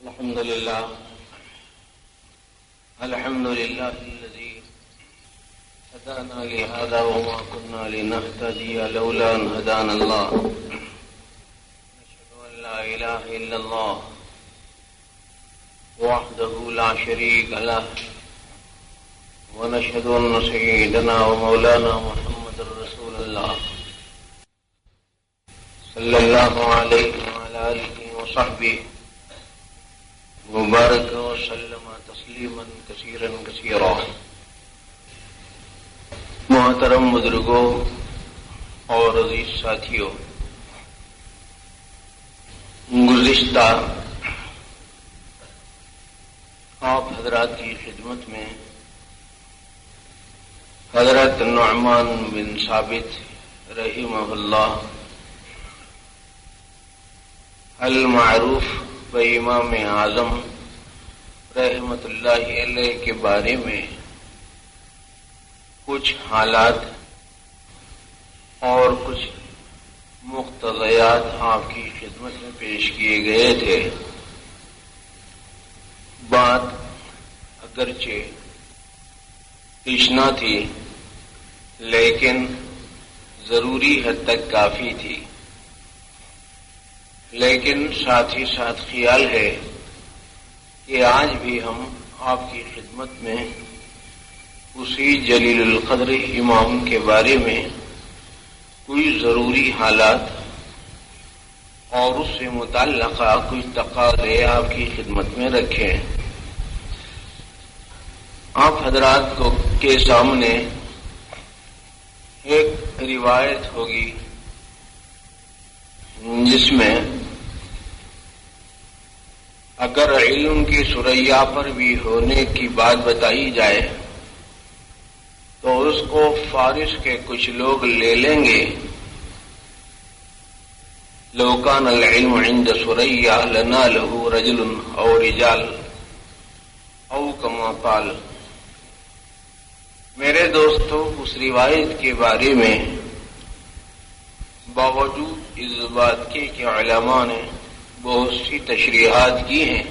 الحمد لله الذي هدانا لهذا وما كنا لنهتدي لولا أن هدانا الله. نشهد أن لا إله إلا الله وحده لا شريك له، ونشهد أن سيدنا ومولانا محمد رسول الله صلى الله عليه وعلى آله وصحبه وبارك وسلم تسلیما کثیرا کثیرا. محترم بزرگوں اور عزیز ساتھیوں، گزشتہ آپ حضرات کی خدمت میں حضرت نعمان بن ثابت رحمہ اللہ المعروف بامام اعظم رحمت اللہ علیہ کے بارے میں کچھ حالات اور کچھ مقتضیات آپ کی خدمت میں پیش کیے گئے تھے. بات اگرچہ تشنا تھی لیکن ضروری حد تک کافی تھی، لیکن ساتھ ہی ساتھ خیال ہے کہ آج بھی ہم آپ کی خدمت میں اسی جلیل القدر امام کے بارے میں کوئی ضروری حالات اور اس سے متعلقہ کچھ تقاضے آپ کی خدمت میں رکھیں. آپ حضرات کے سامنے ایک روایت ہوگی جس میں اگر علم کی ثریا پر بھی ہونے کی بات بتائی جائے تو اس کو فارس کے کچھ لوگ لے لیں گے. لو کان العلم عند ثریا لناله رجل او رجال او کما قال. میرے دوستو، اس روایت کے بارے میں باوجود اس بات کے کہ علماء نے بہت سی تشریحات کی ہیں،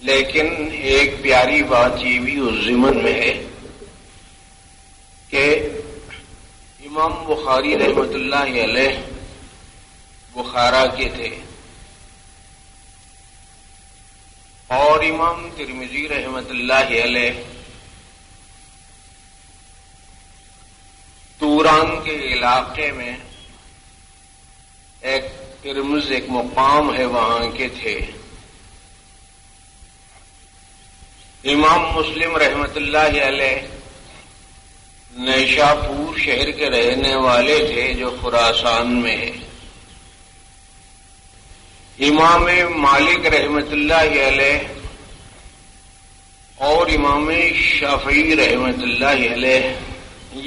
لیکن ایک پیاری بات یہ بھی اس ضمن میں ہے کہ امام بخاری رحمت اللہ علیہ بخارا کے تھے اور امام ترمذی رحمت اللہ علیہ توران کے علاقے میں ایک ترمز ایک مقام ہے وہاں کے تھے. امام مسلم رحمت اللہ علیہ نیشاپور شہر کے رہنے والے تھے جو خراسان میں ہے. امام مالک رحمت اللہ علیہ اور امام شافعی رحمت اللہ علیہ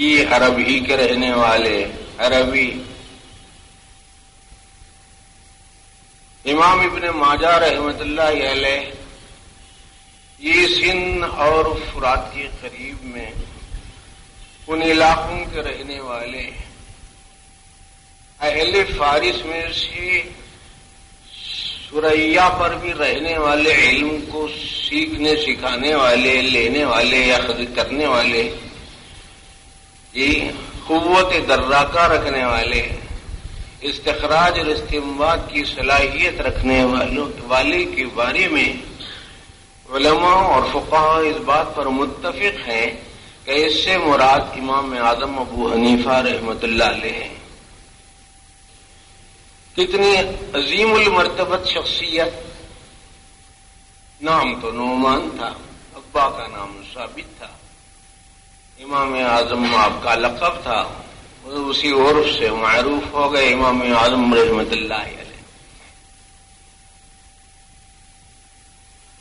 یہ عرب ہی کے رہنے والے عربی. امام ابن ماجہ رحمت اللہ علیہ یہ سندھ اور فرات کے قریب میں ان علاقوں کے رہنے والے اہل فارس میں سے ثریا پر بھی رہنے والے، علم کو سیکھنے سکھانے والے، لینے والے یا خود کرنے والے، یہ قوت دراکہ رکھنے والے، استخراج اور استنباط کی صلاحیت رکھنے والے کے بارے میں علماء اور فقہاء اس بات پر متفق ہیں کہ اس سے مراد امام اعظم ابو حنیفہ رحمۃ اللہ علیہ ہیں. کتنی عظیم المرتبت شخصیت. نام تو نعمان تھا، ابا کا نام ثابت تھا، امام اعظم آپ کا لقب تھا، اسی عرف سے معروف ہو گئے امام اعظم رحمت اللہ علیہ.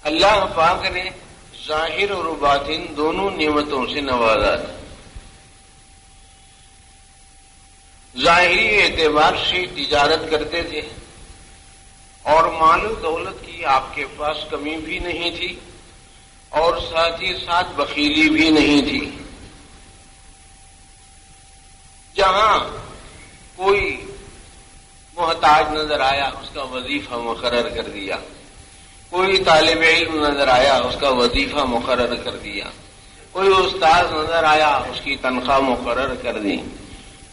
اللہ پاک نے ظاہر اور باطن دونوں نعمتوں سے نوازا تھا. ظاہری اعتبار سے تجارت کرتے تھے اور مال و دولت کی آپ کے پاس کمی بھی نہیں تھی اور ساتھ ہی ساتھ بخیلی بھی نہیں تھی. جہاں کوئی محتاج نظر آیا اس کا وظیفہ مقرر کر دیا، کوئی طالب علم نظر آیا اس کا وظیفہ مقرر کر دیا، کوئی استاذ نظر آیا اس کی تنخواہ مقرر کر دی،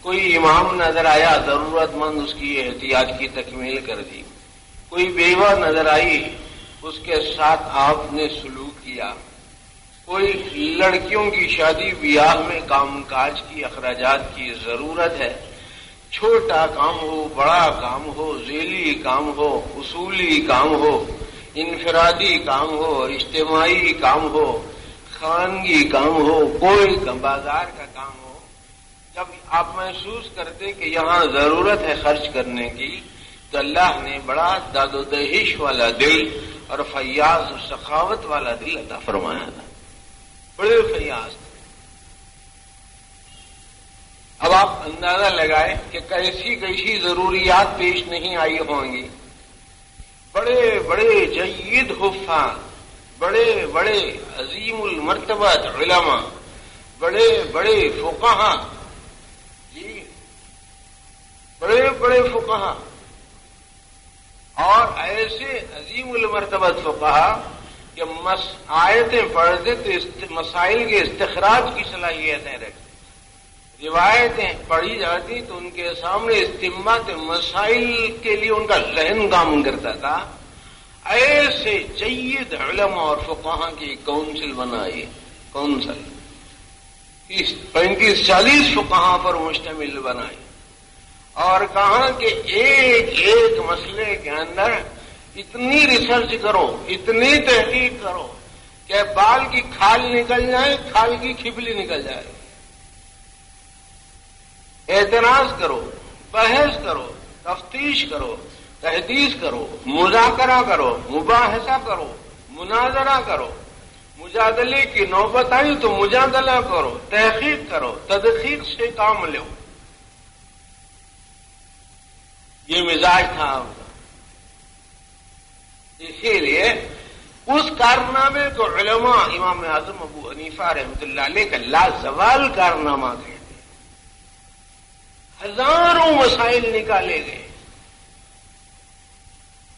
کوئی امام نظر آیا ضرورت مند اس کی احتیاج کی تکمیل کر دی، کوئی بیوہ نظر آئی اس کے ساتھ آپ نے سلوک کیا، کوئی لڑکیوں کی شادی بیاہ میں کام کاج کی اخراجات کی ضرورت ہے، چھوٹا کام ہو بڑا کام ہو، ذیلی کام ہو اصولی کام ہو، انفرادی کام ہو اجتماعی کام ہو، خانگی کام ہو، کوئی بازار کا کام ہو، جب آپ محسوس کرتے کہ یہاں ضرورت ہے خرچ کرنے کی تو اللہ نے بڑا داد و دہش والا دل اور فیاض و سخاوت والا دل عطا فرمایا تھا، بڑے فیاض تھے۔ اب آپ اندازہ لگائیں کہ کیسی کیسی ضروریات پیش نہیں آئی ہوں گی۔ بڑے بڑے جید حفاظ، بڑے بڑے عظیم المرتبت علماء، بڑے بڑے فقہاء، جی بڑے بڑے فقہاء، اور ایسے عظیم المرتبت فقہاء کہ آیتیں پڑھتے تو مسائل کے استخراج کی صلاحیتیں رکھتے، روایتیں پڑھی جاتی تو ان کے سامنے استنباط مسائل کے لیے ان کا ذہن کام کرتا تھا۔ ایسے جید علماء اور فقہاء کی کونسل بنائی، کونسل 35-40 فقہاء پر مشتمل بنائی، اور کہا کہ ایک ایک مسئلے کے اندر اتنی ریسرچ کرو، اتنی تحقیق کرو کہ بال کی کھال نکل جائے، کھال کی کھپلی نکل جائے، اعتراض کرو، بحث کرو، تفتیش کرو، تحدیث کرو، مذاکرہ کرو، مباحثہ کرو، مناظرہ کرو، مجادلے کی نوبت آئی تو مجادلہ کرو، تحقیق کرو، تدقیق سے کام لو۔ یہ مزاج تھا آپ کا۔ اسی لیے اس کارنامے کو علماء امام اعظم ابو حنیفہ رحمۃ اللہ علیہ کا لازوال کارنامہ کہتے ہیں۔ ہزاروں مسائل نکالے گئے،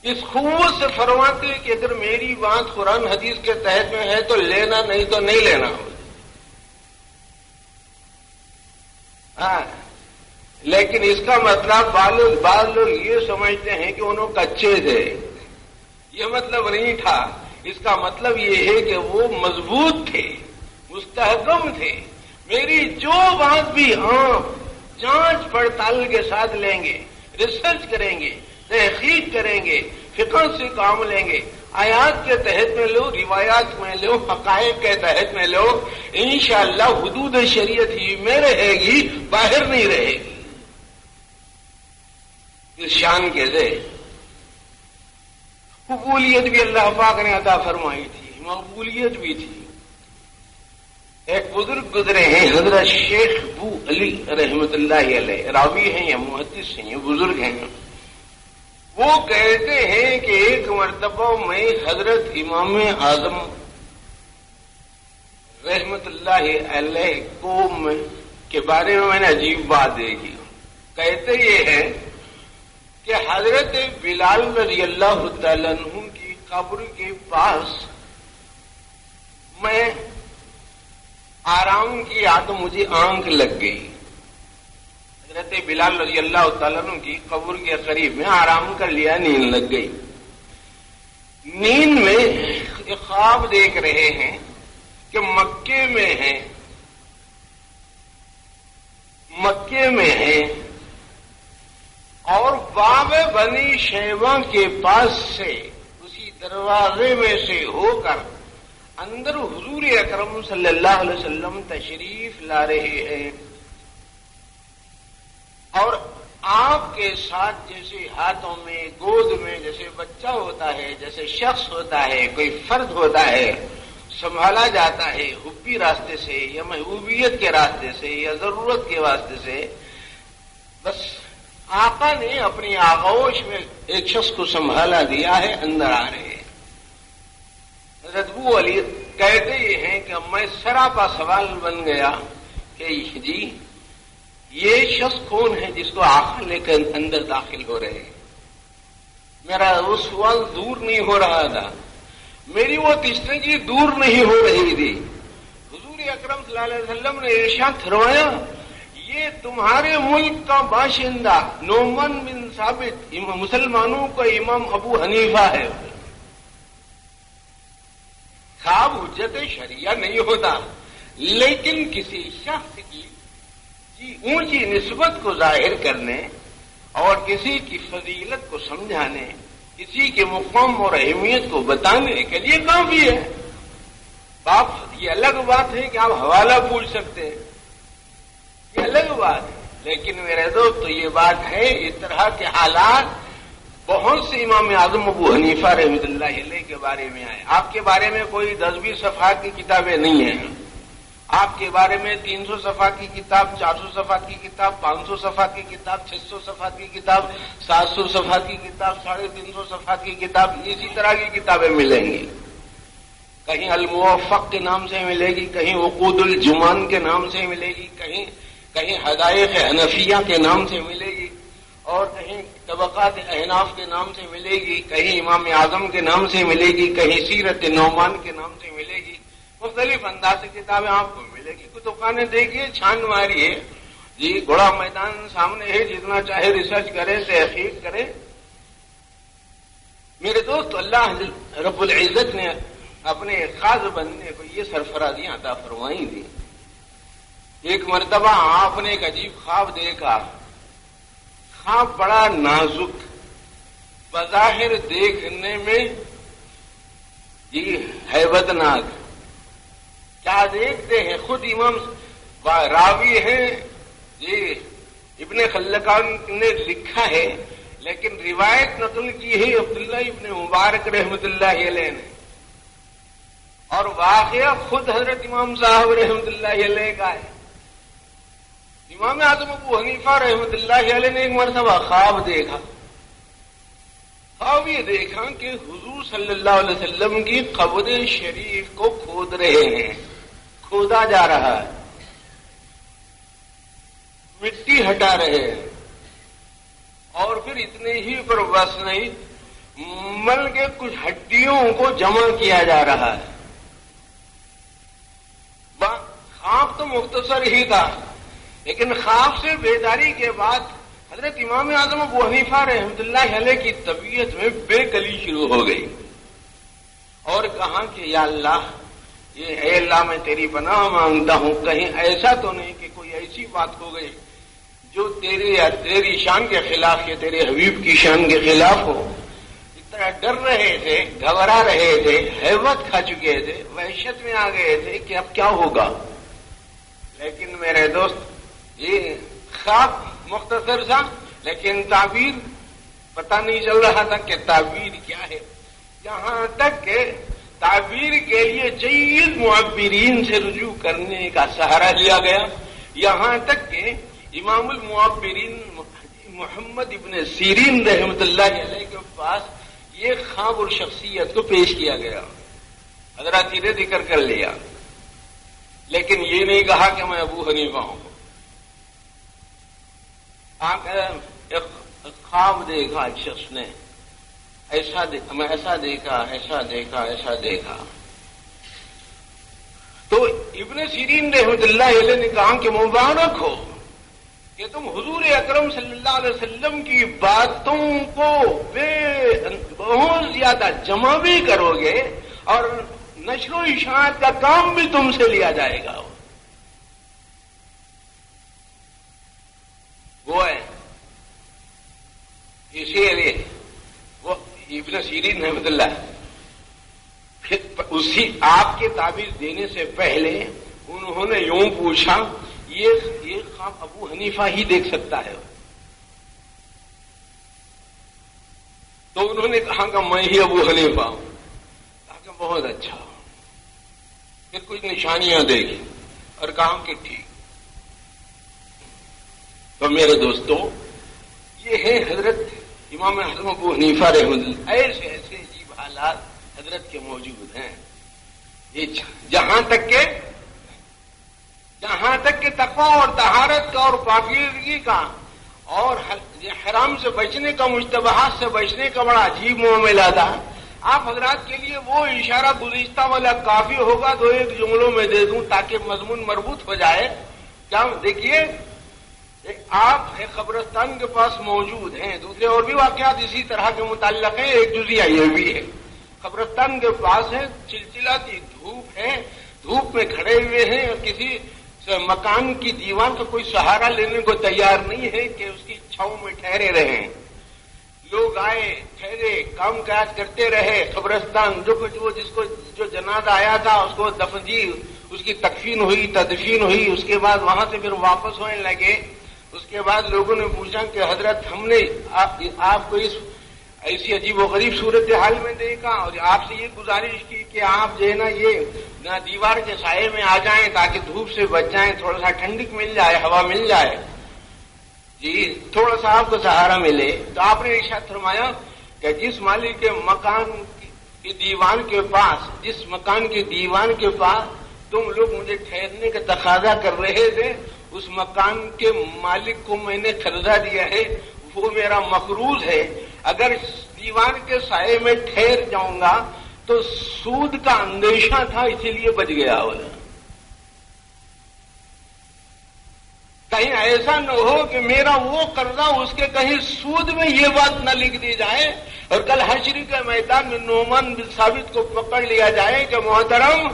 اس قوت سے فرماتے کہ اگر میری بات قرآن حدیث کے تحت میں ہے تو لینا، نہیں تو نہیں لینا ہو۔ ہاں، لیکن اس کا مطلب بعض لوگ یہ سمجھتے ہیں کہ انہوں کچے تھے، یہ مطلب نہیں تھا۔ اس کا مطلب یہ ہے کہ وہ مضبوط تھے، مستحکم تھے، میری جو بات بھی جانچ پڑتال کے ساتھ لیں گے، ریسرچ کریں گے، تحقیق کریں گے، فقہ سے کام لیں گے، آیات کے تحت میں لو، روایات میں لو، حقائق کے تحت میں لو، انشاءاللہ حدود شریعت ہی میں رہے گی، باہر نہیں رہے گی۔ اس شان کے دے قبولیت بھی اللہ پاک نے عطا فرمائی تھی، مقبولیت بھی تھی۔ ایک بزرگ گزرے ہیں حضرت شیخ ابو علی رحمۃ اللہ علیہ، راوی ہیں یا محدث ہیں، یہ بزرگ ہیں۔ وہ کہتے ہیں کہ ایک مرتبہ میں حضرت امام اعظم رحمۃ اللہ علیہ کو کے بارے میں نے عجیب بات دیکھی۔ کہتے یہ ہیں کہ حضرت بلال رضی اللہ تعالیٰ عنہ کی قبر کے پاس میں آرام کیا تو مجھے آنکھ لگ گئی۔ حضرت بلال رضی اللہ تعالیٰ عنہ کی قبر کے قریب میں آرام کر لیا، نیند لگ گئی۔ نیند میں ایک خواب دیکھ رہے ہیں کہ مکے میں ہیں اور باب بنی شیبہ کے پاس سے اسی دروازے میں سے ہو کر اندر حضور اکرم صلی اللہ علیہ وسلم تشریف لا رہے ہیں، اور آپ کے ساتھ جیسے ہاتھوں میں گود میں جیسے بچہ ہوتا ہے، جیسے شخص ہوتا ہے، کوئی فرد ہوتا ہے، سنبھالا جاتا ہے حبی راستے سے یا محبوبیت کے راستے سے یا ضرورت کے واسطے سے، بس آقا نے اپنی آغوش میں ایک شخص کو سنبھالا دیا ہے، اندر آ رہے ہیں۔ حضرت ابو علی کہتے یہ ہیں کہ میں سراپا سوال بن گیا کہ جی یہ شخص کون ہے جس کو آقا لے کر اندر داخل ہو رہے ہیں؟ میرا وہ سوال دور نہیں ہو رہا تھا میری وہ تشنگی دور نہیں ہو رہی تھی۔ حضور اکرم صلی اللہ علیہ وسلم نے ارشاد فرمایا، یہ تمہارے ملک کا باشندہ نعمان بن ثابت مسلمانوں کا امام ابو حنیفہ ہے۔ خواب حجت شریعہ نہیں ہوتا، لیکن کسی شخص کی اونچی نسبت کو ظاہر کرنے اور کسی کی فضیلت کو سمجھانے، کسی کے مقام اور اہمیت کو بتانے کے لیے کافی ہے۔ آپ یہ الگ بات ہے کہ آپ حوالہ پوچھ سکتے ہیں، یہ الگ بات ہے، لیکن میرے دوست تو یہ بات ہے، اس طرح کے حالات بہت سے امام اعظم ابو حنیفہ رحمۃ اللہ علیہ کے بارے میں آئے۔ آپ کے بارے میں کوئی 10-20 صفحات کی کتابیں نہیں ہیں، آپ کے بارے میں 300 صفحات کی کتاب، 400 صفحات کی کتاب، 500 صفحات کی کتاب، 600 صفحات کی کتاب، 700 صفحات کی کتاب، 350 صفحات کی کتاب، اسی طرح کی کتابیں ملیں گی۔ کہیں الموفق کے نام سے ملے گی، کہیں عقود الجمان کے نام سے ملے گی، کہیں حدائق حنفیہ کے نام سے ملے گی، اور کہیں طبقات احناف کے نام سے ملے گی، کہیں امام اعظم کے نام سے ملے گی، کہیں سیرت نعمان کے نام سے ملے گی۔ مختلف انداز سے کتابیں آپ کو ملے گی۔ کتابخانے دیکھیے، چھان ماریے، جی گھوڑا میدان سامنے ہے، جتنا چاہے ریسرچ کریں، تحقیق کریں۔ میرے دوست، اللہ رب العزت نے اپنے خاص بندے کو یہ سرفرازیاں عطا فرمائی تھی۔ ایک مرتبہ آپ نے ایک عجیب خواب دیکھا۔ خواب بڑا نازک، بظاہر دیکھنے میں جی ہیبت ناک۔ کیا دیکھتے ہیں؟ خود امام راوی ہیں جی، ابن خلکان نے لکھا ہے، لیکن روایت نقل کی ہے عبداللہ ابن مبارک رحمۃ اللہ علیہ نے، اور واقعہ خود حضرت امام صاحب رحمۃ اللہ علیہ کا ہے۔ امام اعظم ابو حنیفہ رحمۃ اللہ علیہ نے ایک مرتبہ خواب دیکھا۔ خواب یہ دیکھا کہ حضور صلی اللہ علیہ وسلم کی قبر شریف کو کھود رہے ہیں، کھودا جا رہا ہے، مٹی ہٹا رہے ہیں، اور پھر اتنے ہی پر بس نہیں، مل کے کچھ ہڈیوں کو جمع کیا جا رہا ہے۔ خواب تو مختصر ہی تھا، لیکن خواب سے بیداری کے بعد حضرت امام اعظم ابو حنیفہ رحمۃ اللہ علیہ کی طبیعت میں بے کلی شروع ہو گئی، اور کہا کہ یا اللہ، یہ اے اللہ میں تیری پناہ مانگتا ہوں، کہیں ایسا تو نہیں کہ کوئی ایسی بات ہو گئی جو تیری شان کے خلاف یا تیرے حبیب کی شان کے خلاف ہو۔ اس طرح ڈر رہے تھے، گھبرا رہے تھے، ہیبت کھا چکے تھے، وحشت میں آ گئے تھے کہ اب کیا ہوگا۔ لیکن میرے دوست، یہ خواب مختصر تھا، لیکن تعبیر پتہ نہیں چل رہا تھا کہ تعبیر کیا ہے، یہاں تک کہ تعبیر کے لیے جید معبرین سے رجوع کرنے کا سہارا لیا گیا، یہاں تک کہ امام المعبرین محمد ابن سیرین رحمۃ اللہ علیہ کے پاس یہ خواب اور شخصیت کو پیش کیا گیا، حضرات نے ذکر کر لیا، لیکن یہ نہیں کہا کہ میں ابو حنیفہ ہوں۔ ایک خواب دیکھا ایک شخص نے، میں ایسا دیکھا، ایسا دیکھا، ایسا دیکھا۔ تو ابن سیرین رحمۃ اللہ علیہ نے کہا کہ مبارک ہو کہ تم حضور اکرم صلی اللہ علیہ وسلم کی باتوں کو بہت زیادہ جمع بھی کرو گے، اور نشر و اشاعت کا کام بھی تم سے لیا جائے گا۔ وہ ہے اسی لیے وہ ابن سیرین رحمۃ اللہ پھر اسی آپ کے تعبیر دینے سے پہلے انہوں نے یوں پوچھا، یہ خواب ابو حنیفہ ہی دیکھ سکتا ہے؟ تو انہوں نے کہا کہ میں ہی ابو حنیفہ ہوں۔ کہا کہ بہت اچھا۔ پھر کچھ نشانیاں دیکھی اور کہا کہ ٹھیک۔ تو میرے دوستو، یہ ہے حضرت امام اعظم ابو حنیفہ رحمۃ اللہ۔ ایسے عجیب حالات حضرت کے موجود ہیں، یہ جہاں تک کہ تقویٰ اور طہارت کا اور پاکیزگی کا اور حرام سے بچنے کا، مشتبہات سے بچنے کا بڑا عجیب معاملہ تھا۔ آپ حضرات کے لیے وہ اشارہ گزشتہ والا کافی ہوگا، دو ایک جملوں میں دے دوں تاکہ مضمون مربوط ہو جائے. کیا دیکھیے، آپ ایک قبرستان کے پاس موجود ہیں، دوسرے اور بھی واقعات اسی طرح کے متعلق ہیں، ایک جزیہ یہ بھی ہے. قبرستان کے پاس ہے، چلچلاتی دھوپ ہے، دھوپ میں کھڑے ہوئے ہیں اور کسی مکان کی دیوار کا کوئی سہارا لینے کو تیار نہیں ہے کہ اس کی چھاؤں میں ٹھہرے رہیں. لوگ آئے، ٹھہرے، کام کاج کرتے رہے. قبرستان جو کچھ وہ جس کو جو جنازہ آیا تھا اس کو دفن جی، اس کی تکفین ہوئی، تدفین ہوئی. اس کے بعد وہاں سے پھر واپس ہونے لگے. اس کے بعد لوگوں نے پوچھا کہ حضرت ہم نے آپ کو اس ایسی عجیب و غریب صورتحال میں دیکھا اور آپ سے یہ گزارش کی کہ آپ جو ہے نا یہ دیوار کے سائے میں آ جائیں تاکہ دھوپ سے بچ جائیں، تھوڑا سا ٹھنڈک مل جائے، ہوا مل جائے، جی تھوڑا سا آپ کو سہارا ملے. تو آپ نے ارشاد فرمایا کہ جس مالک کے مکان کی دیوان کے پاس، جس مکان کی دیوان کے پاس تم لوگ مجھے ٹھہرنے کا تقاضا کر رہے تھے، اس مکان کے مالک کو میں نے قرضہ دیا ہے، وہ میرا مقروض ہے. اگر دیوان کے سائے میں ٹھہر جاؤں گا تو سود کا اندیشہ تھا، اسی لیے بچ گیا. بولا کہیں ایسا نہ ہو کہ میرا وہ قرضہ اس کے کہیں سود میں یہ بات نہ لکھ دی جائے اور کل حشر کے میدان میں نعمان بن ثابت کو پکڑ لیا جائے کہ محترم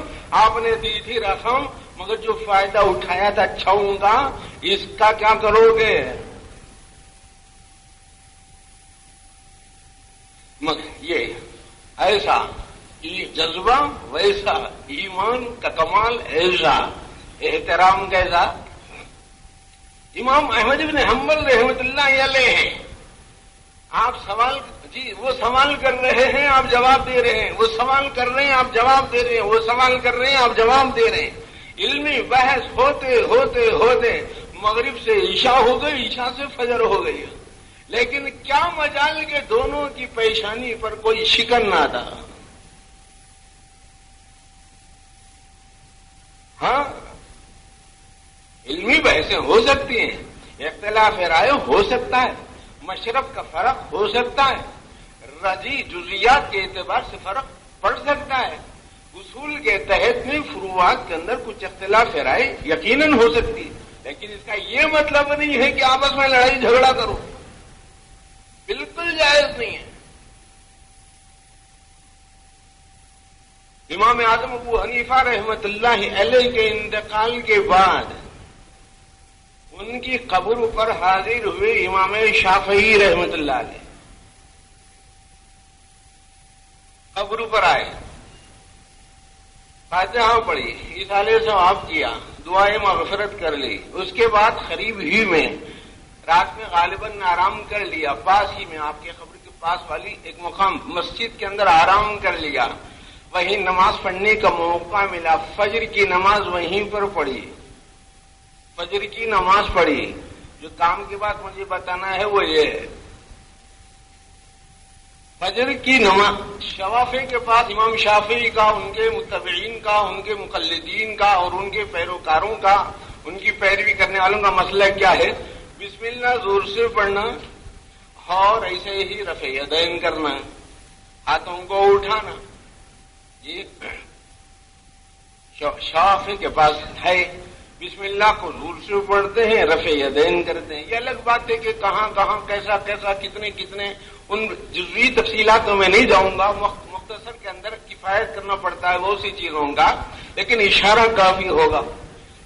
آپ نے دی تھی رقم مگر جو فائدہ اٹھایا تھا چھاؤں گا، اس کا کیا کرو گے؟ یہ ایسا جذبہ، ویسا ایمان کا کمال، ایسا احترام کیسا. امام احمد بن حنبل رحمۃ اللہ علیہ ہیں. آپ سوال جی وہ سوال کر رہے ہیں، آپ جواب دے رہے ہیں، وہ سوال کر رہے ہیں، آپ جواب دے رہے ہیں، وہ سوال کر رہے ہیں، آپ جواب دے رہے ہیں. علمی بحث ہوتے ہوتے ہوتے مغرب سے عشاء ہو گئی، عشاء سے فجر ہو گئی. لیکن کیا مجال کے دونوں کی پیشانی پر کوئی شکن نہ تھا. ہاں علمی بحثیں ہو سکتی ہیں، اختلاف رائے ہو سکتا ہے، مشرب کا فرق ہو سکتا ہے، رضی جزیات کے اعتبار سے فرق پڑ سکتا ہے، اصول کے تحت میں فروعات کے اندر کچھ اختلاف رائے یقیناً ہو سکتی ہے. لیکن اس کا یہ مطلب نہیں ہے کہ آپس میں لڑائی جھگڑا کرو، بالکل جائز نہیں ہے. امام اعظم ابو حنیفہ رحمۃ اللہ علیہ کے انتقال کے بعد ان کی قبر پر حاضر ہوئے امام شافعی رحمۃ اللہ علیہ. قبر پر آئے، فاتحہ پڑھی، اصالے ثواب کیا، دعائیں مغفرت کر لی. اس کے بعد قریب ہی میں رات میں غالباً آرام کر لیا، پاس ہی میں آپ کے قبر کے پاس والی ایک مقام مسجد کے اندر آرام کر لیا. وہیں نماز پڑھنے کا موقع ملا، فجر کی نماز وہیں پر پڑھی، فجر کی نماز پڑھی. جو کام کی بات مجھے بتانا ہے وہ یہ ہے، فجر کی نماز شوافی کے پاس امام شافعی کا، ان کے متبعین کا، ان کے مقلدین کا اور ان کے پیروکاروں کا، ان کی پیروی کرنے والوں کا مسئلہ کیا ہے؟ بسم اللہ زور سے پڑھنا اور ایسے ہی رفع یدین کرنا، ہاتھوں کو اٹھانا. یہ شافعی کے پاس ہے. بسم اللہ کو زور سے پڑھتے ہیں، رفع یدین کرتے ہیں. یہ الگ بات ہے کہ کہاں کہاں کیسا کیسا کتنے کتنے، ان جزوی تفصیلاتوں میں نہیں جاؤں گا. مختصر کے اندر کفایت کرنا پڑتا ہے بہت سی چیزوں کا، لیکن اشارہ کافی ہوگا.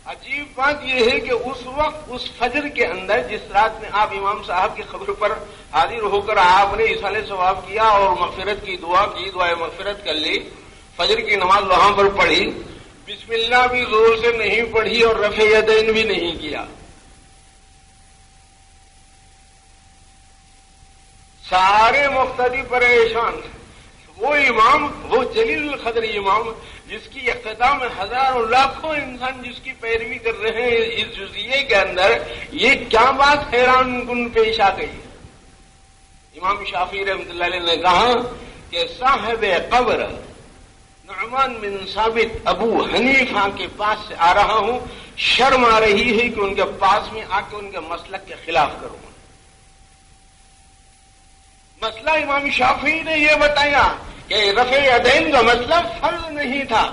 عجیب بات یہ ہے کہ اس وقت اس فجر کے اندر جس رات میں آپ امام صاحب کی قبر پر حاضر ہو کر آپ نے اصالہ ثواب کیا اور مغفرت کی دعا کی، دعائے مغفرت کر لی، فجر کی نماز وہاں پر پڑھی، بسم اللہ بھی زور سے نہیں پڑھی اور رفع یدین بھی نہیں کیا. سارے مقتدی پریشان. وہ امام، وہ جلیل القدر امام جس کی اقتداء میں ہزاروں لاکھوں انسان جس کی پیروی کر رہے ہیں اس جزیے کے اندر، یہ کیا بات حیران کن پیش آ گئی. امام شافعی رحمۃ اللہ علیہ نے کہا کہ صاحب قبر نعمان بن ثابت ابو حنیفہ کے پاس سے آ رہا ہوں، شرم آ رہی ہے کہ ان کے پاس میں آ کے ان کے مسلک کے خلاف کروں. مسئلہ امام شافعی نے یہ بتایا کہ رفع یدین کا مسئلہ فرض نہیں تھا،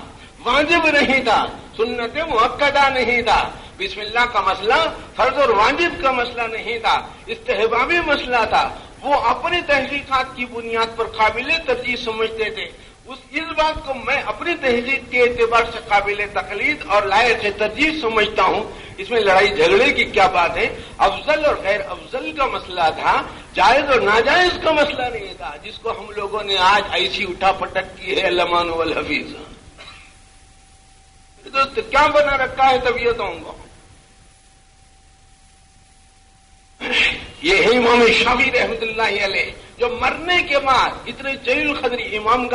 واجب نہیں تھا، سنت مؤکدہ نہیں تھا، بسم اللہ کا مسئلہ فرض اور واجب کا مسئلہ نہیں تھا، استحبابی مسئلہ تھا۔ وہ اپنی تحقیقات کی بنیاد پر قابل ترجیح سمجھتے تھے۔ اس بات کو میں اپنی تحقیق کے اعتبار سے قابل تقلید اور لائق ترجیح سمجھتا ہوں۔ اس میں لڑائی جھگڑے کی کیا بات ہے؟ افضل اور غیر افضل کا مسئلہ تھا، جائز اور ناجائز کا مسئلہ نہیں تھا، جس کو ہم لوگوں نے آج ایسی اٹھا پٹک کی ہے علمان والحفیظ۔ تو کیا بنا رکھا ہے طبیعتوں کو؟ یہ ہے امام شافعی رحمۃ اللہ علیہ، جو مرنے کے بعد اتنے جلیل قدری امام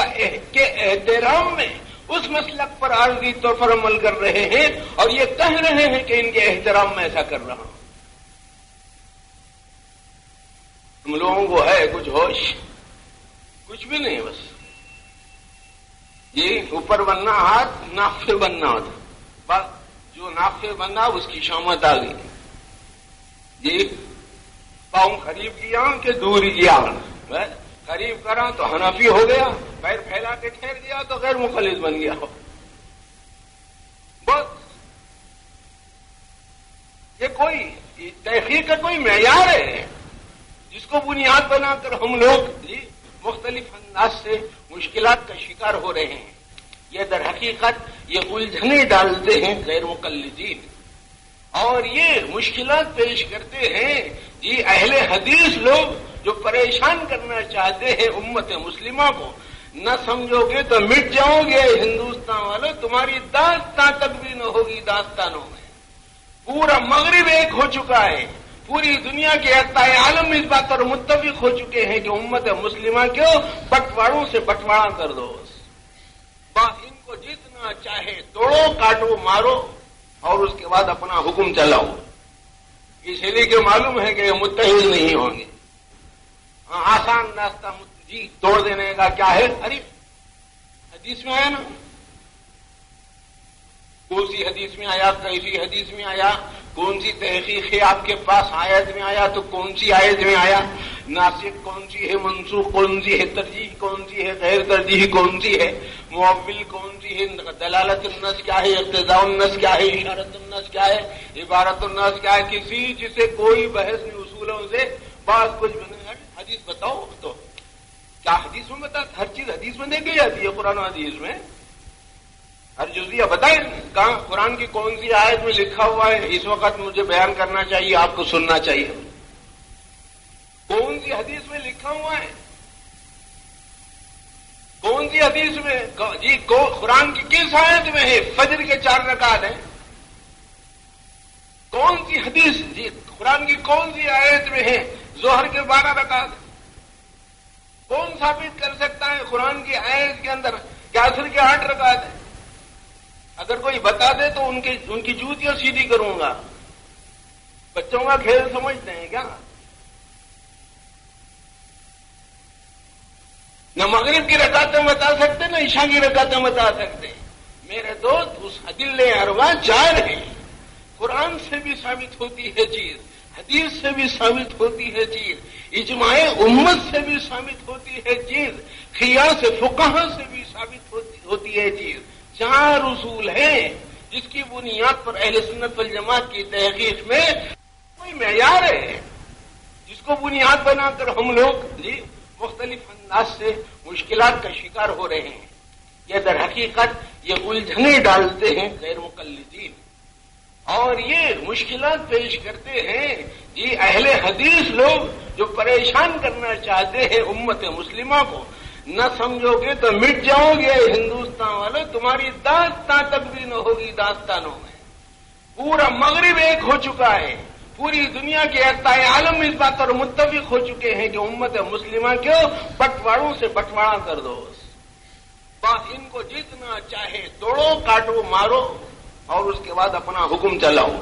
کے احترام میں اس مسلک پر عارضی طور پر عمل کر رہے ہیں، اور یہ کہہ رہے ہیں کہ ان کے احترام میں ایسا کر رہا ہوں۔ تم لوگوں کو ہے کچھ ہوش؟ کچھ بھی نہیں، بس یہ اوپر بننا ہاتھ ناک پہ بننا ہوتا، بس جو ناک پہ بننا اس کی شامت آ گئی جی۔ پاؤں قریب کیا کہ دور کیا، قریب کرا تو حنفی ہو گیا، پیر پھیلا کے ٹھہر گیا تو غیر مخلص بن گیا۔ بس یہ کوئی تحقیق کا کوئی معیار ہے جس کو بنیاد بنا کر ہم لوگ جی مختلف انداز سے مشکلات کا شکار ہو رہے ہیں۔ یہ در حقیقت یہ الجھنے ڈالتے ہیں غیر مقلدین، اور یہ مشکلات پیش کرتے ہیں جی اہل حدیث لوگ، جو پریشان کرنا چاہتے ہیں امت مسلمہ کو۔ نہ سمجھو گے تو مٹ جاؤ گے ہندوستان والوں، تمہاری داستان تک بھی نہ ہوگی داستانوں میں۔ پورا مغرب ایک ہو چکا ہے، پوری دنیا کے اقطاع عالم اس بات پر متفق ہو چکے ہیں کہ امت مسلمہ کو بٹواروں سے بٹوارا کر دو، بس ان کو جتنا چاہے توڑو، کاٹو، مارو، اور اس کے بعد اپنا حکم چلاؤ۔ اس لیے کہ معلوم ہے کہ یہ متحد نہیں ہوں گے۔ آسان راستہ جی توڑ دینے کا کیا ہے؟ ارے حدیث میں آیا نا، کون سی حدیث میں آیا، کیسی حدیث میں آیا، کون سی تحقیق ہے آپ کے پاس، آیت میں آیا تو کون سی آیت میں آیا، ناسخ کون سی ہے، منسوخ کون سی ہے، ترجیح کون سی ہے، غیر ترجیح کون سی ہے، معول کون سی ہے، دلالت النص کیا ہے، اقتضاء النص کیا ہے، اشارت النص کیا ہے، عبارت النص کیا ہے، کسی جسے کوئی بحث نہیں اصولوں سے بعض کچھ بنے۔ حدیث بتاؤ تو کیا حدیث میں بتا، ہر چیز حدیث میں دیکھی جاتی ہے، قرآن حدیث میں ہر جزیہ بتائیں کہاں قرآن کی کون سی آیت میں لکھا ہوا ہے اس وقت مجھے بیان کرنا چاہیے، آپ کو سننا چاہیے، کون سی حدیث میں لکھا ہوا ہے، کون سی حدیث میں جی قرآن کی کس آیت میں ہے فجر کے 4 رکعت ہیں، کون سی حدیث جی قرآن کی کون سی آیت میں ہے ظہر کے 12 رکعت، کون ثابت کر سکتا ہے قرآن کی آیت کے اندر کہ عصر کے 8 رکعت ہیں؟ اگر کوئی بتا دے تو ان کی جوتیاں سیدھی کروں گا۔ بچوں کا کھیل سمجھتے ہیں کیا؟ نہ مغرب کی رکعتیں بتا سکتے، نہ عشاء کی رکعتیں بتا سکتے۔ میرے دوست اس ادلے اربع 4 ہیں، قرآن سے بھی ثابت ہوتی ہے چیز، حدیث سے بھی ثابت ہوتی ہے چیز، اجماع امت سے بھی ثابت ہوتی ہے چیز، قیاس فقہا سے بھی ثابت ہوتی ہے چیز۔ 4 اصول ہیں جس کی بنیاد پر اہل سنت والجماعت کی تحقیق میں کوئی معیار ہے جس کو بنیاد بنا کر ہم لوگ جی مختلف انداز سے مشکلات کا شکار ہو رہے ہیں۔ یہ در حقیقت یہ الجھنے ڈالتے ہیں غیر مقلدین، اور یہ مشکلات پیش کرتے ہیں جی اہل حدیث لوگ، جو پریشان کرنا چاہتے ہیں امت مسلمہ کو۔ نہ سمجھو گے تو مٹ جاؤ گے ہندوستان والوں، تمہاری داستان تک بھی نہ ہوگی داستانوں میں۔ پورا مغرب ایک ہو چکا ہے، پوری دنیا کے اقطاع عالم اس بات پر متفق ہو چکے ہیں کہ امت مسلمہ کو بٹواروں سے بٹوارا کر دو، بس ان کو جتنا چاہے توڑو، کاٹو، مارو، اور اس کے بعد اپنا حکم چلاؤ۔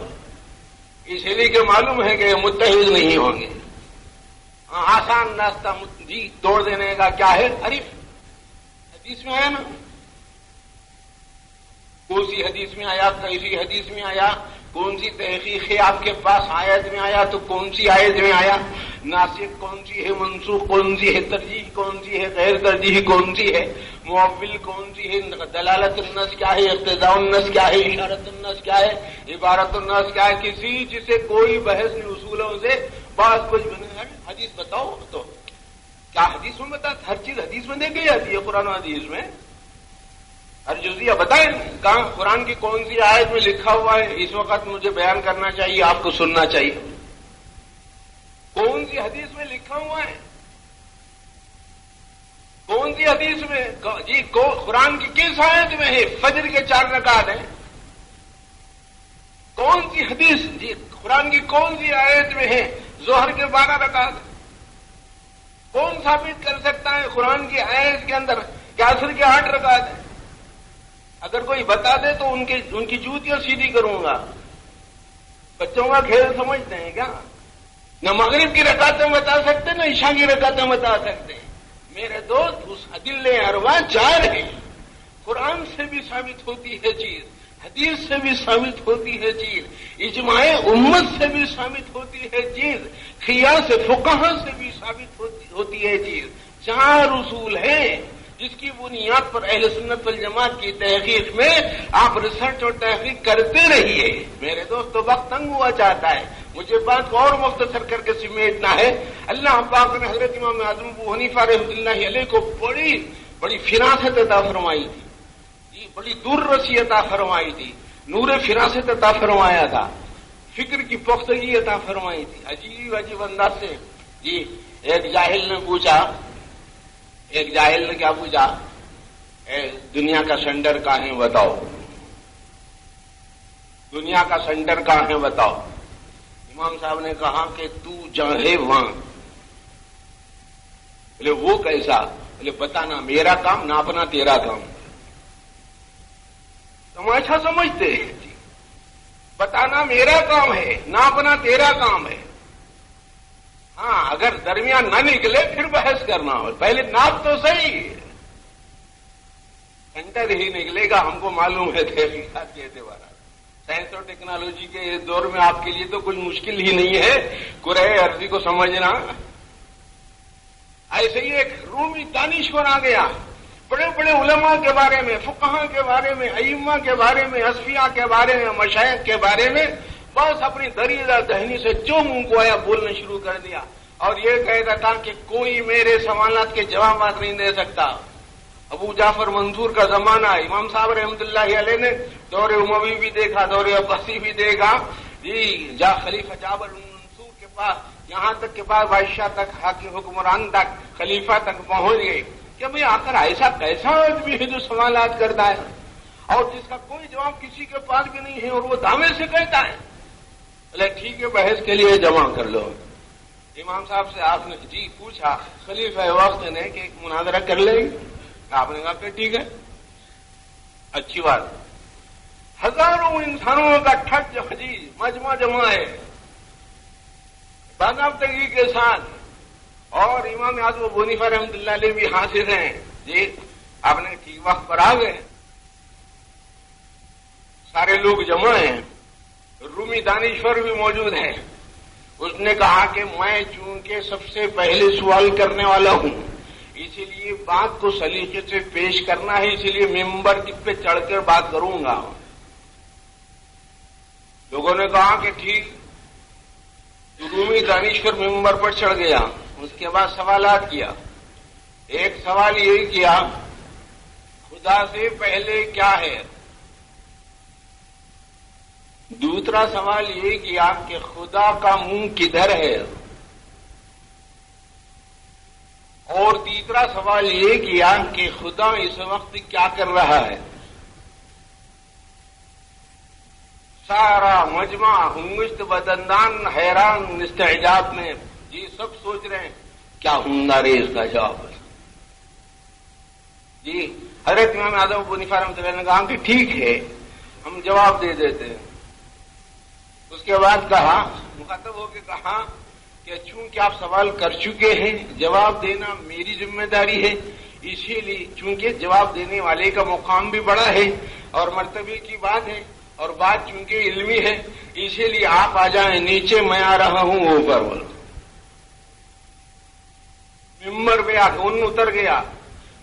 اس لیے کہ معلوم ہے کہ یہ متحد نہیں ہوں گے۔ آسان راستہ جی توڑ دینے کا کیا ہے؟ ارے حدیث میں آیا نا، کون سی حدیث میں آیا، کیسی حدیث میں آیا، کون سی تحقیق ہے آپ کے پاس؟ آیت میں آیا تو کون سی آیت میں آیا؟ ناسخ کون سی ہے، منسوخ کون سی ہے، ترجیح کون سی ہے، غیر ترجیح کون سی ہے، معول کون سی ہے، دلالت النص کیا ہے، اقتضاء النص کیا ہے، اشارت النص کیا ہے، عبارت النص کیا ہے؟ کسی جسے کوئی بحث نہیں اصولوں سے بات کچھ بنے حدیث بتاؤ تو کیا حدیث میں بتا؟ ہر چیز حدیث میں دیکھی جاتی ہے، قرآن و حدیث میں ہر جزیہ بتائیں کہاں قرآن کی کون سی آیت میں لکھا ہوا ہے اس وقت مجھے بیان کرنا چاہیے، آپ کو سننا چاہیے، کون سی حدیث میں لکھا ہوا ہے؟ کون سی حدیث میں؟ جی قرآن کی کس آیت میں ہے فجر کے 4 رکعت ہیں؟ کون سی حدیث؟ جی قرآن کی کون سی آیت میں ہے ظہر کے 12 رکعت؟ کون ثابت کر سکتا ہے قرآن کی آیت کے اندر کہ عصر کے 8 رکعت ہیں؟ اگر کوئی بتا دے تو ان کی جوتیاں سیدھی کروں گا۔ بچوں کا کھیل سمجھتے ہیں کیا؟ نہ مغرب کی رکعتیں بتا سکتے نہ عشاء کی رکعتیں بتا سکتے ہیں۔ میرے دوست اس ادلے اربعہ 4 ہیں، قرآن سے بھی ثابت ہوتی ہے چیز، حدیث سے بھی ثابت ہوتی ہے چیز، اجماع امت سے بھی ثابت ہوتی ہے چیز، قیاس فقہا سے بھی ثابت ہوتی ہے چیز۔ 4 اصول ہیں جس کی بنیاد پر اہل سنت والجماعت کی تحقیق میں آپ ریسرچ اور تحقیق کرتے رہیے۔ میرے دوست تو وقت تنگ ہوا چاہتا ہے، مجھے بات کو اور مختصر کر کے سمیٹنا ہے۔ اللہ پاک نے حضرت امام اعظم ابو حنیفہ رحمۃ اللہ علیہ کو بڑی فراست عطا فرمائی تھی، جی بڑی دور رسی عطا فرمائی تھی، نور فراست عطا فرمایا تھا، فکر کی پختگی عطا فرمائی تھی، عجیب عجیب انداز سے۔ جی ایک جاہل نے کیا پوچھا؟ دنیا کا سینٹر کہاں ہے بتاؤ، دنیا کا سینٹر کہاں ہے بتاؤ؟ امام صاحب نے کہا کہ تو جاہے وہاں۔ بولے وہ کیسا؟ بولے بتانا میرا کام، ناپنا تیرا کام۔ تماشا سمجھتے ہیں؟ بتانا میرا کام ہے، ناپنا تیرا کام ہے۔ ہاں اگر درمیان نہ نکلے پھر بحث کرنا ہو، پہلے ناپ تو صحیح، سینٹر ہی نکلے گا، ہم کو معلوم ہے تحقیقات کے اعتبار سائنس اور ٹیکنالوجی کے اس دور میں آپ کے لیے تو کچھ مشکل ہی نہیں ہے کرۂ ارضی کو سمجھنا۔ ایسے ہی ایک رومی دانشور آ گیا، بڑے بڑے علماء کے بارے میں، فقہاء کے بارے میں، ائمہ کے بارے میں، اصفیاء کے بارے میں، مشائخ کے بارے میں بس اپنی دریدہ دہنی سے جو منہ کو آیا بولنا شروع کر دیا، اور یہ کہتا تھا کہ کوئی میرے سوالات کے جوابات نہیں دے سکتا۔ ابو جعفر منصور کا زمانہ، امام صاحب رحمۃ اللہ علیہ نے دور اموی بھی دیکھا، دور عباسی بھی دیکھا، جی خلیفہ جعفر منصور کے پاس یہاں تک کہ بعد بادشاہ تک، حاکم حکمران تک، خلیفہ تک پہنچ گئے کہ بھئی آخر ایسا کیسا آدمی ہے جو سوالات کرتا ہے اور جس کا کوئی جواب کسی کے پاس بھی نہیں ہے اور وہ دعوے سے کہتا ہے؟ بولے ٹھیک ہے بحث کے لیے جمع کر لو۔ امام صاحب سے آپ نے جی پوچھا خلیفہ وقت نے کہ ایک مناظرہ کر لیں گے؟ آپ نے کہا کہ ٹھیک ہے، اچھی بات۔ ہزاروں انسانوں کا ٹھٹ جی مجمع جمع ہے باضابطگی کے ساتھ، اور امام اعظم ابو حنیفہ رحمۃ اللہ علیہ بھی حاضر ہیں۔ جی آپ نے ٹھیک وقت پر آ گئے، سارے لوگ جمع ہیں، رومی دانشور بھی موجود ہیں۔ اس نے کہا کہ میں چونکہ سب سے پہلے سوال کرنے والا ہوں، اسی لیے بات کو سلیقے سے پیش کرنا ہے، اسی لیے ممبر پہ چڑھ کر بات کروں گا۔ لوگوں نے کہا کہ ٹھیک، رومی دانشور ممبر پر چڑھ گیا، اس کے بعد سوالات کیا۔ ایک سوال یہ کیا خدا سے پہلے کیا ہے، دوسرا سوال یہ کیا کہ خدا کا منہ کدھر ہے، اور تیسرا سوال یہ کیا کہ خدا اس وقت کیا کر رہا ہے۔ سارا مجمع ہنگشت بدندان حیران استعجاب میں، جی سب سوچ رہے ہیں کیا ہوں گا رے اس کا جواب۔ جی حضرت امام اعظم ابو حنیفہ رحمۃ اللہ نے کہا کہ ٹھیک ہے ہم جواب دے دیتے ہیں۔ اس کے بعد کہا، مخاطب ہو کے کہا کہ چونکہ آپ سوال کر چکے ہیں، جواب دینا میری ذمہ داری ہے، اسی لیے چونکہ جواب دینے والے کا مقام بھی بڑا ہے اور مرتبے کی بات ہے، اور بات چونکہ علمی ہے اسی لیے آپ آ جائیں نیچے، میں آ رہا ہوں اوپر. بولو ممبر پہ آ کے اتر گیا،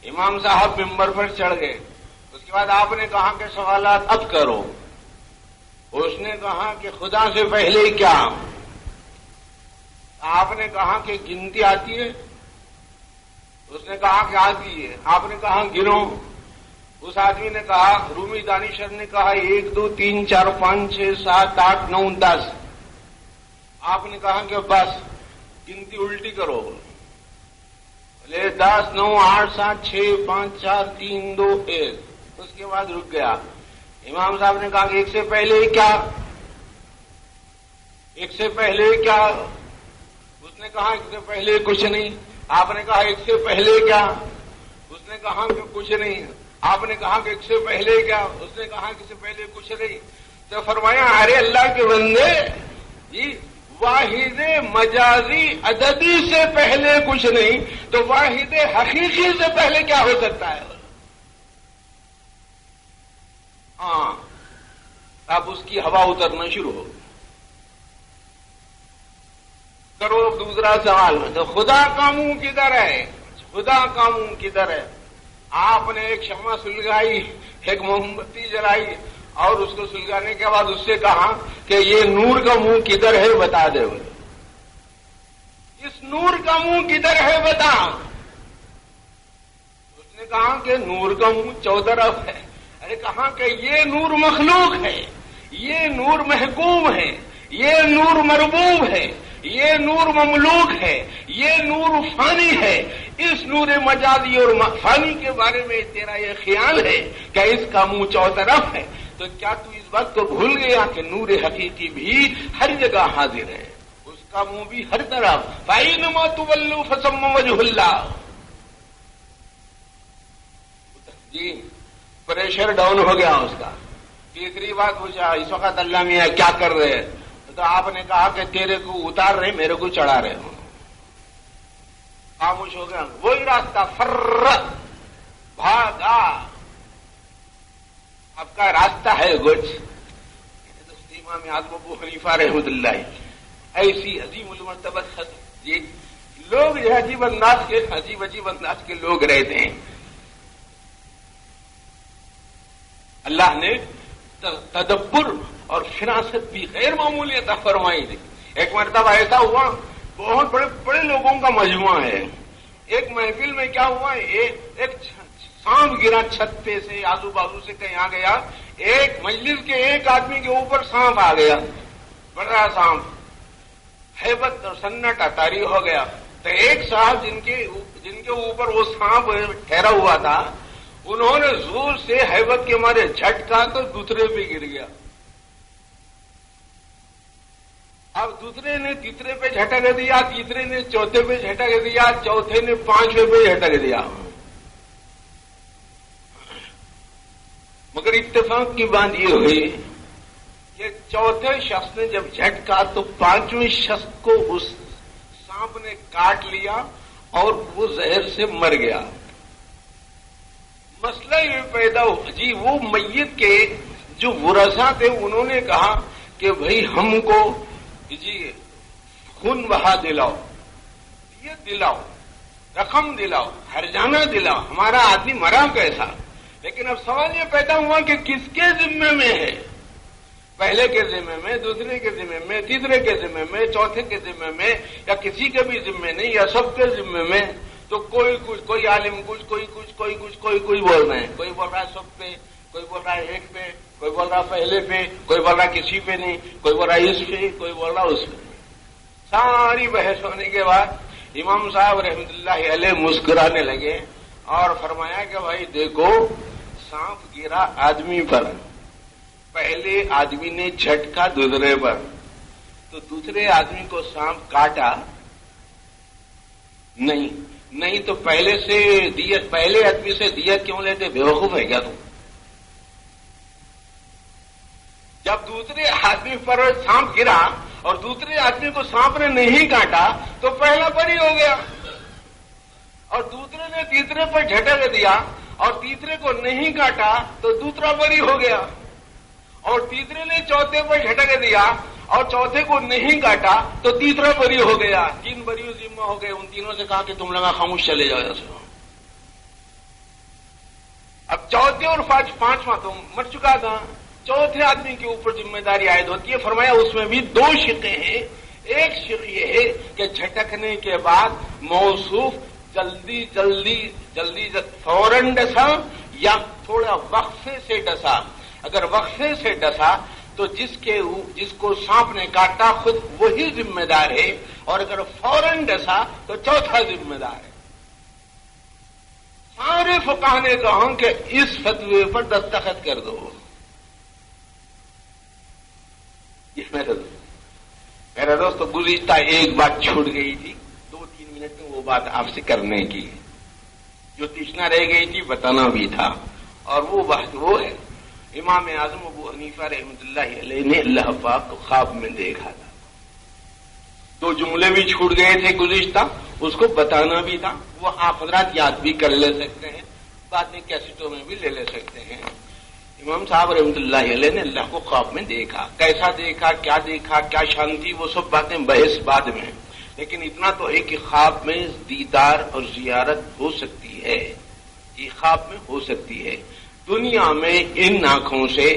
امام صاحب ممبر پر چڑھ گئے. اس کے بعد آپ نے کہا کہ سوالات اب کرو. اس نے کہا کہ خدا سے پہلے کیا؟ آپ نے کہا کہ گنتی آتی ہے؟ اس نے کہا کہ آتی ہے. آپ نے کہا گنو. اس آدمی نے کہا، رومی دانشور نے کہا 1 2 3 4 5 6 7 8 9 10. آپ نے کہا کہ بس گنتی الٹی کرو. بولے 10 9 8 7 6 5 4 3 2 1. اس کے بعد رک گیا. امام صاحب نے کہا کہ ایک سے پہلے کیا؟ ایک سے پہلے کیا؟ اس نے کہا ایک سے پہلے کچھ نہیں. آپ نے کہا ایک سے پہلے کیا؟ اس نے کہا کہ کچھ نہیں. آپ نے کہا کہ ایک سے پہلے کیا؟ اس نے کہا کہ سے پہلے کچھ نہیں. تو فرمایا ارے اللہ کے بندے جی، واحد مجازی عددی سے پہلے کچھ نہیں تو واحد حقیقی سے پہلے کیا ہو سکتا ہے؟ ہاں، اب اس کی ہوا اترنا شروع ہو. کرو دوسرا سوال. تو خدا کا منہ کدھر ہے؟ خدا کا منہ کدھر ہے؟ آپ نے ایک شمع سلگائی، ایک موم بتی جلائی اور اس کو سلگانے کے بعد اس سے کہا کہ یہ نور کا منہ کدھر ہے بتا دے. اس نور کا منہ کدھر ہے بتا. اس نے کہا کہ نور کا منہ چوطرف ہے. ارے کہا کہ یہ نور مخلوق ہے، یہ نور محکوم ہے، یہ نور مربوب ہے، یہ نور مملوک ہے، یہ نور فانی ہے. اس نور مجازی اور فانی کے بارے میں تیرا یہ خیال ہے کہ اس کا منہ چوطرف ہے، تو کیا تو اس بات کو بھول گیا کہ نور حقیقی بھی ہر جگہ حاضر ہے، اس کا منہ بھی ہر طرف. فَأَيْنَمَا تُوَلُّوا فَثَمَّ وَجْهُ اللَّهِ. جی پریشر ڈاؤن ہو گیا اس کا. تیسری بات پوچھا اس وقت اللہ میاں کیا کر رہے ہیں؟ تو آپ نے کہا کہ تیرے کو اتار رہے میرے کو چڑھا رہے ہوں. خاموش ہو گیا. وہی راستہ فر بھاگا. آپ کا راستہ ہے کچھ. امام اعظم ابو حنیفہ رحمۃ اللہ ایسی عظیم المرتبہ یہ لوگ جو عجیب انداز کے لوگ رہتے ہیں. اللہ نے تدبر اور فراست بھی غیر معمولی عطا فرمائی تھی. ایک مرتبہ ایسا ہوا، بہت بڑے بڑے لوگوں کا مجموعہ ہے. ایک محفل میں کیا ہوا، ایک سانپ گرا چھت پہ سے، آزو بازو سے کہیں آ گیا. ایک مجلس کے ایک آدمی کے اوپر سانپ آ گیا، بڑا سانپ. ہیبت اور سناٹا طاری ہو گیا. تو ایک صاحب جن کے اوپر وہ سانپ ٹھہرا ہوا تھا، انہوں نے زور سے ہیبت کے مارے جھٹکا تو دوسرے پہ گر گیا. اب دوسرے نے تیسرے پہ جھٹک دیا، تیسرے نے چوتھے پہ جھٹک دیا، چوتھے نے پانچویں پہ جھٹک دیا. مگر اتفاق کی بات یہ ہوئی کہ چوتھے شخص نے جب جھٹکا تو پانچویں شخص کو اس سانپ نے کاٹ لیا اور وہ زہر سے مر گیا. مسئلہ یہ پیدا ہو جی، وہ میت کے جو ورثاء تھے انہوں نے کہا کہ بھائی ہم کو جی خون بہا دلاؤ، یہ دلاؤ، رقم دلاؤ، ہرجانہ دلاؤ، ہمارا آدمی مرا کیسا. لیکن اب سوال یہ پیدا ہوا کہ کس کے ذمے میں ہے؟ پہلے کے ذمے میں، دوسرے کے ذمے میں، تیسرے کے ذمے میں، چوتھے کے ذمے میں، یا کسی کے بھی ذمے نہیں، یا سب کے ذمے میں. تو کوئی کچھ، کوئی عالم کچھ، کوئی کچھ، کوئی کچھ، کوئی بول رہے ہیں. کوئی بول رہا ہے سب پہ، کوئی بول رہا ہے ایک پہ، کوئی بول رہا پہلے پہ، کوئی بول رہا کسی پہ نہیں، کوئی بول رہا اس پہ، کوئی بول رہا اس پہ. ساری بحث ہونے کے بعد امام صاحب رحمۃ اللہ علیہ مسکرانے لگے اور فرمایا کہ بھائی دیکھو، سانپ گرا آدمی پر، پہلے آدمی نے جھٹکا دوسرے پر، تو دوسرے آدمی کو سانپ کاٹا نہیں تو پہلے سے دیت، پہلے آدمی سے دیت کیوں لیتے؟ بیوقوف ہے کیا تم؟ جب دوسرے آدمی پر سانپ گرا اور دوسرے آدمی کو سانپ نے نہیں کاٹا تو پہلا بری ہو گیا، اور دوسرے نے تیسرے پر جھٹک دیا اور تیسرے کو نہیں کاٹا تو دوسرا بری ہو گیا. اور تیسرے نے چوتھے پر جھٹک دیا اور چوتھے کو نہیں کاٹا تو تیسرا بری ہو گیا، 3 بری ذمہ ہو گئے. ان تینوں سے کہا کہ تم لگا خاموش چلے جاؤ یہاں سے. اب چوتھے اور پانچواں تو مر چکا تھا، چوتھے آدمی کے اوپر ذمہ داری عائد ہوتی ہے. فرمایا اس میں بھی 2 شقیں ہیں. ایک شق یہ ہے کہ جھٹکنے کے بعد موصوف جلدی فوراً ڈسا یا تھوڑا وقفے سے ڈسا. اگر وقفے سے ڈسا تو جس کو سانپ نے کاٹا خود وہی ذمہ دار ہے، اور اگر فوراً ڈسا تو چوتھا ذمہ دار ہے. سارے فقہا نے کہا کہ اس فتوے پر دستخط کر دو. میرا دوست گزشتہ ایک بات چھوٹ گئی تھی، 2-3 منٹ میں وہ بات آپ سے کرنے کی جو تشنا رہ گئی تھی، بتانا بھی تھا. اور وہ بات وہ ہے، امام اعظم ابو حنیفہ رحمۃ اللہ علیہ نے اللہ پاک کو خواب میں دیکھا تھا. 2 جملے بھی چھوٹ گئے تھے گزشتہ، اس کو بتانا بھی تھا. وہ آپ حضرات یاد بھی کر لے سکتے ہیں، بعد میں کیسٹوں میں بھی لے سکتے ہیں. امام صاحب رحمۃ اللہ علیہ نے اللہ کو خواب میں دیکھا. کیسا دیکھا، کیا شان تھی، وہ سب باتیں بحث بعد میں. لیکن اتنا تو ہے کہ خواب میں دیدار اور زیارت ہو سکتی ہے. یہ خواب میں ہو سکتی ہے. دنیا میں ان آنکھوں سے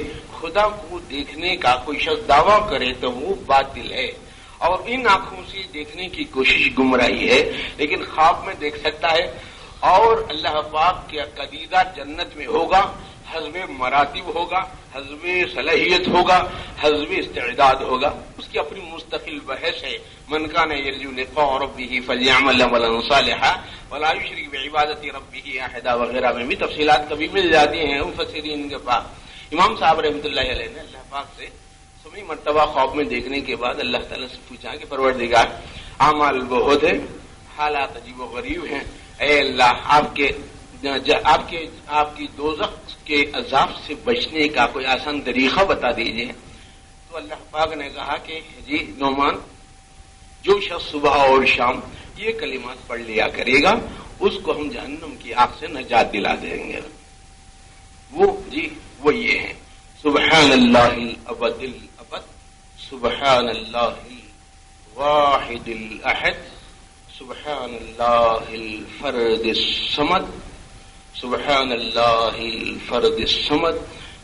خدا کو دیکھنے کا کوئی شخص دعویٰ کرے تو وہ باطل ہے، اور ان آنکھوں سے دیکھنے کی کوشش گمراہی ہے. لیکن خواب میں دیکھ سکتا ہے. اور اللہ پاک کے عقیدہ جنت میں ہوگا، حسب مراتب ہوگا، حسب صلاحیت ہوگا، حسب استعداد ہوگا. اس کی اپنی مستقل بحث ہے. من کان یرجو لقاء ربہ فلیعمل عملا صالحا ولا یشرک بعبادۃ ربہ احدا وغیرہ میں بھی تفصیلات کبھی مل جاتی ہیں مفسرین کے پاس. امام صاحب رحمۃ اللہ علیہ نے اللہ پاک سے 7 مرتبہ خواب میں دیکھنے کے بعد اللہ تعالیٰ سے پوچھا کہ پروردگار، اعمال بہت ہیں، حالات عجیب و غریب ہیں. اے اللہ، آپ کی دوزخ کے عذاب سے بچنے کا کوئی آسان طریقہ بتا دیجیے. تو اللہ پاک نے کہا کہ جی نعمان، جو شخص صبح اور شام یہ کلمات پڑھ لیا کرے گا اس کو ہم جہنم کی آگ سے نجات دلا دیں گے. وہ یہ ہیں: سبحان اللہ الابد الابد، سبحان اللہ الواحد الاحد، سبحان اللہ الفرد الصمد، سبحان اللہ الفرد الصمد،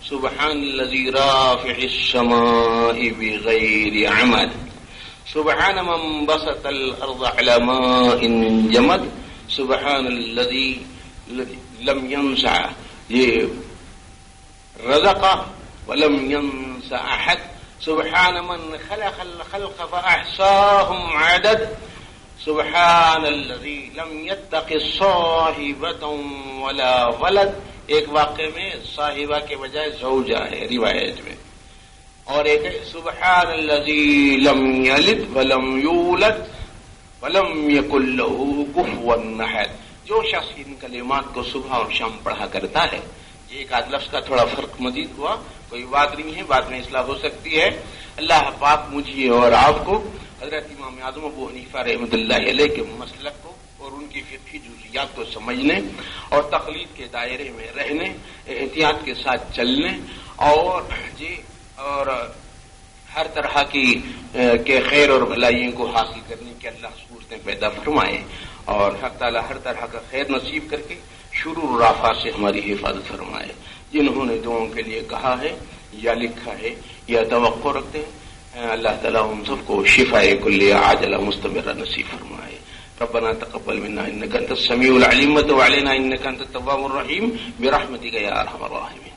سبحان الذی رافع السماء بغیر عمد، سبحان من بسط الارض على ماء جمد، سبحان الذی لم ينسع رزق ولم ينس احد، سبحان من خلق الخلق فاحصاهم عدد، سبحان الذی لم يتخذ صاحبة ولا ولد. ایک واقعے میں صاحبہ کے بجائے زوجہ ہے روایت میں، اور ایک ہے سبحان الذی لم یلد ولم یولد ولم یکن له کفوا احد. جو شخص ان کلمات کو صبح اور شام پڑھا کرتا ہے، یہ ایک آدھ لفظ کا تھوڑا فرق مزید ہوا، کوئی بات نہیں ہے، بعد میں اصلاح ہو سکتی ہے. اللہ پاک مجھے اور آپ کو حضرت امام اعظم ابو حنیفہ رحمۃ اللہ علیہ کے مسلک کو اور ان کی فقہی جزیات کو سمجھنے اور تقلید کے دائرے میں رہنے، احتیاط کے ساتھ چلنے، اور ہر طرح کے خیر اور بھلائیوں کو حاصل کرنے کی اللہ صورتیں پیدا فرمائے، اور حق تعالی ہر طرح کا خیر نصیب کر کے شرور اور آفات سے ہماری حفاظت فرمائے. جنہوں نے دعاؤں کے لیے کہا ہے یا لکھا ہے یا توقع رکھتے ہیں، اللہ تعالیٰ ہم سب کو شفاء کلیہ عاجلہ مستمرہ نصیب فرمائے. ربنا تقبل منا انك انت السميع العليم وتب علينا انك انت التواب الرحيم برحمتك يا ارحم الراحمين.